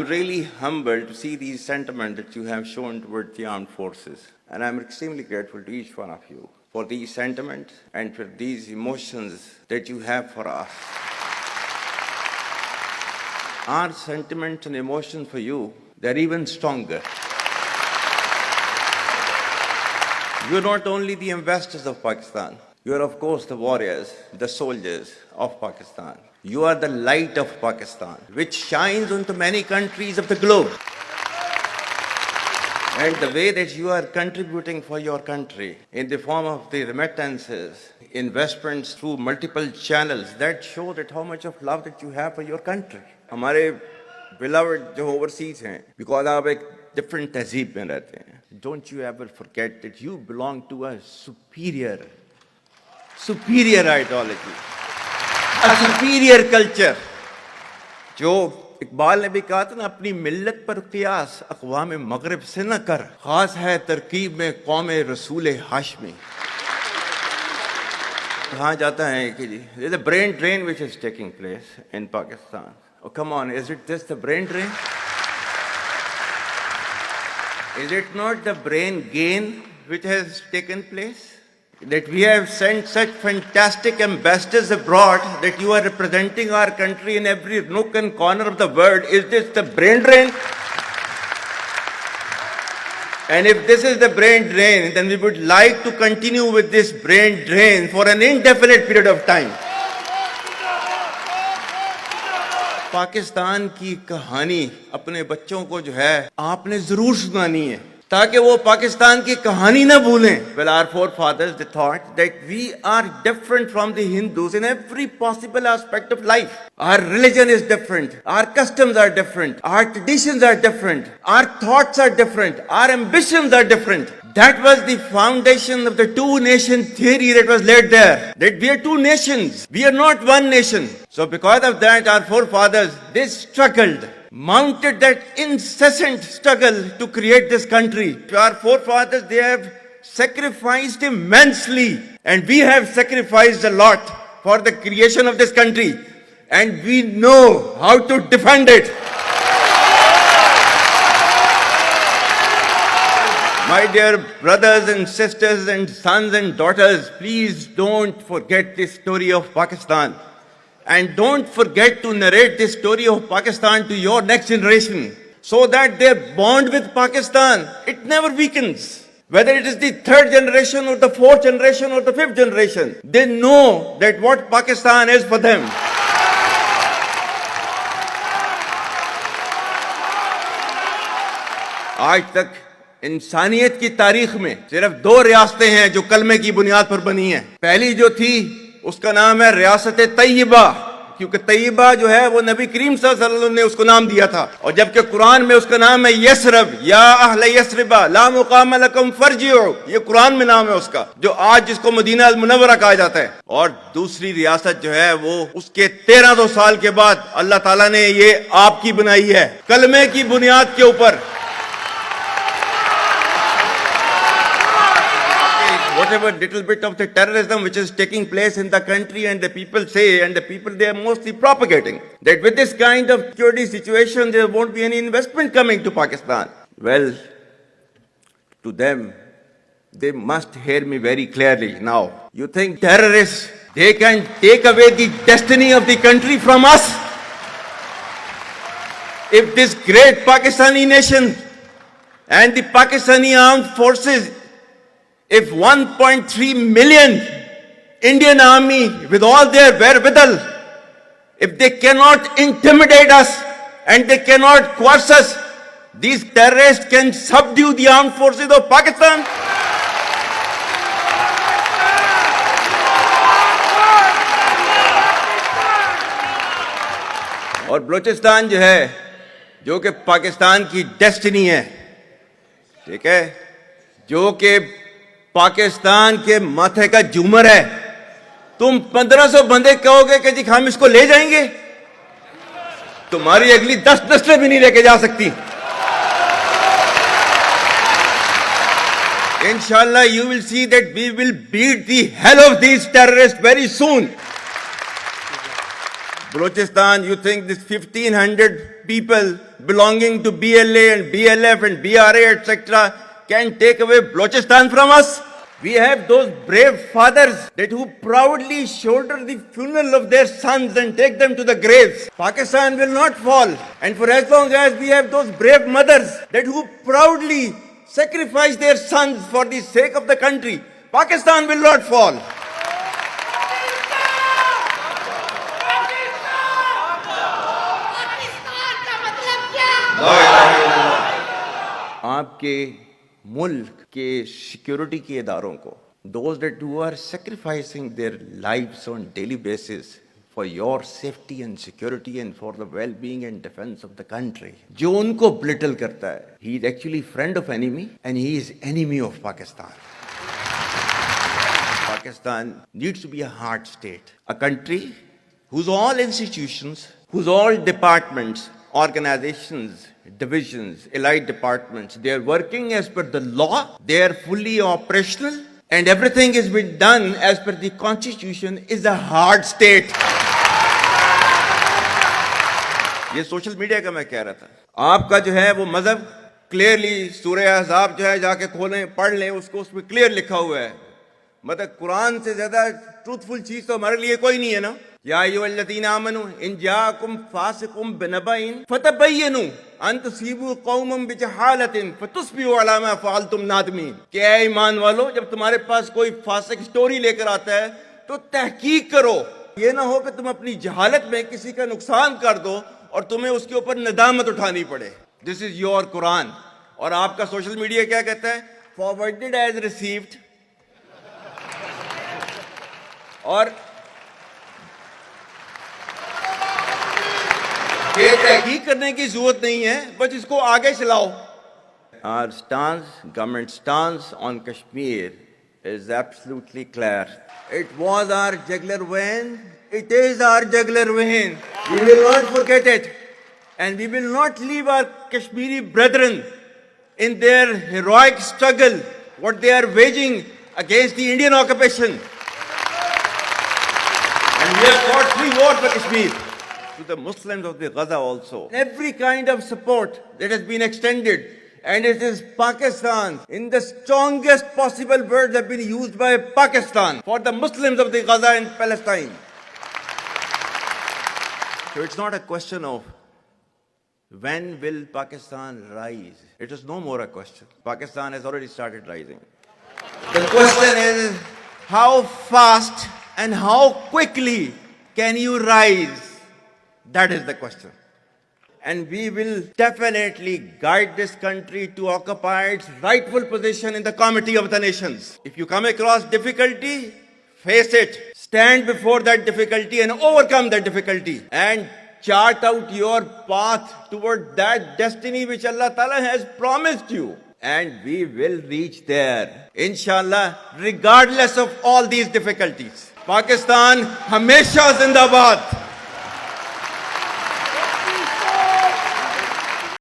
I'm really humbled to see these sentiments that you have shown towards the armed forces. And I'm extremely grateful to each one of you for these sentiments and for these emotions that you have for us. Our sentiments and emotions for you, they're even stronger. You're not only the ambassadors of Pakistan, you are of course the warriors, the soldiers of Pakistan. You are the light of Pakistan, which shines onto many countries of the globe. And the way that you are contributing for your country in the form of the remittances, investments through multiple channels, that show that how much of love that you have for your country. हमारे beloved जो overseas हैं, because आप एक different तहजीब में रहते हैं. Don't you ever forget that you belong to a superior ideology, a superior culture. जो इकबाल ने भी कहा था ना, अपनी मिल्लत पर क़ियास अक़वाम मग़रिब से न कर, ख़ास है तरकीब में कौम रसूल हाशमी. कहा जाता है कि जी there's a brain drain which is taking place in Pakistan. Oh, come on, is it just the brain drain? Is it not the brain gain which has taken place? That we have sent such fantastic ambassadors abroad that you are representing our country in every nook and corner of the world. Is this the brain drain? And if this is the brain drain, then we would like to continue with this brain drain for an indefinite period of time. Pakistan की कहानी अपने बच्चों को जो है आपने जरूर सुनानी है, ताकि वो पाकिस्तान की कहानी ना भूलें. Well, our forefathers, they thought that we are different from the Hindus in every possible aspect of life. Our religion is different, our customs are different, our traditions are different, our thoughts are different, our ambitions are different. That was the foundation of the two-nation theory that was laid there. That we are two nations, we are not one nation. So because of that, our forefathers, they struggled, mounted that incessant struggle to create this country. Our forefathers, they have sacrificed immensely, and we have sacrificed a lot for the creation of this country, and we know how to defend it. My dear brothers and sisters and sons and daughters, please don't forget this story of Pakistan. And don't forget to narrate this story of Pakistan to your next generation, so that their bond with Pakistan, it never weakens. Whether it is the third generation or the fourth generation or the fifth generation, they know that what Pakistan is for them. आज तक इंसानियत की तारीख में सिर्फ दो रियासतें हैं जो कलमे की बुनियाद पर बनी हैं. पहली जो थी उसका नाम है रियासत तैयबा, क्योंकि तैयबा जो है वो नबी करीम सल्लल्लाहु अलैहि वसल्लम ने उसको नाम दिया था. और जबकि कुरान में उसका नाम है यसरब, या अहले यसरबा ला मुकाम लकुम फरजिउ, ये कुरान में नाम है उसका, जो आज जिसको मदीना अल मुनव्वरा कहा जाता है. और दूसरी रियासत जो है वो उसके 1300 साल के बाद अल्लाह ताला ने ये आपकी बनाई है, कलमे की बुनियाद के ऊपर. Whatever little bit of the terrorism which is taking place in the country, and the people say, and the people they are mostly propagating, that with this kind of security situation there won't be any investment coming to Pakistan. Well, to them, they must hear me very clearly now. You think terrorists, they can take away the destiny of the country from us? If this great Pakistani nation and the Pakistani armed forces, if 1.3 million Indian army with all their wherewithal, if they cannot intimidate us and they cannot coerce us, these terrorists can subdue the armed forces of Pakistan. और बलूचिस्तान जो है, जो कि पाकिस्तान की destiny है, ठीक है, जो कि पाकिस्तान के माथे का झूमर है, तुम 1500 बंदे कहोगे कि जी हम इसको ले जाएंगे, तुम्हारी अगली 10 नस्लें भी नहीं लेके जा सकती. Inshallah, you will see that we will beat the hell of these terrorists very soon. Balochistan, you think this 1,500 people belonging to BLA and BLF and BRA, etc., can take away Balochistan from us? We have those brave fathers that who proudly shoulder the funeral of their sons and take them to the graves. Pakistan will not fall. And for as long as we have those brave mothers that who proudly sacrifice their sons for the sake of the country, Pakistan will not fall. आपके मुल्क के security के इदारों को, those that who are sacrificing their lives on daily basis for your safety and security and for the well-being and defense of the country, जो उनको belittle करता है, he is actually friend of enemy and he is enemy of Pakistan. Pakistan needs to be a hard state, a country whose all institutions, whose all departments, organizations, divisions, allied departments, they are working as per the law, they are fully operational, and everything has been done as per the constitution, is a hard state. ये social media का मैं कह रहा था, आपका जो है वो मजहब क्लियरली सूरह अहज़ाब जो है जाके खोलें पढ़ लें, उसको उसमें क्लियर लिखा हुआ है. मतलब कुरान से ज्यादा ट्रूथफुल चीज तो हमारे लिए कोई नहीं है ना. या अय्युहल्लज़ीना आमनू इन जाअकुम फासिकुम बिनबइन फतबय्यनु अन तुसीबू कौमम बिजहालतिन फतुस्बिहू अला मा फअलतुम नादिमीन. क्या ईमान वालो, जब तुम्हारे पास कोई फासिक स्टोरी लेकर आता है तो तहकीक करो. ये ना हो कि तुम अपनी जहालत में किसी का नुकसान कर दो और तुम्हें उसके ऊपर नदामत उठानी पड़े. This is your Quran. और आपका सोशल मीडिया क्या कहता है? Forwarded as received. और ये तहकीक करने की जरूरत नहीं है, बस इसको आगे चलाओ. Our stance, government stance on Kashmir is absolutely clear. It was our jugular vein. It is our jugular vein. We will not forget it. And we will not leave our Kashmiri brethren in their heroic struggle, what they are waging against the Indian occupation. And we have fought free war for Kashmir. To the Muslims of the Gaza also. Every kind of support that has been extended, and it is Pakistan, in the strongest possible words have been used by Pakistan for the Muslims of the Gaza and Palestine. So it's not a question of when will Pakistan rise. It is no more a question. Pakistan has already started rising. The question is how fast and how quickly can you rise? That is the question. And we will definitely guide this country to occupy its rightful position in the Committee of the Nations. If you come across difficulty, face it. Stand before that difficulty and overcome that difficulty. And chart out your path toward that destiny which Allah Ta'ala has promised you. And we will reach there, inshallah, regardless of all these difficulties. Pakistan, Hamesha Zindabad.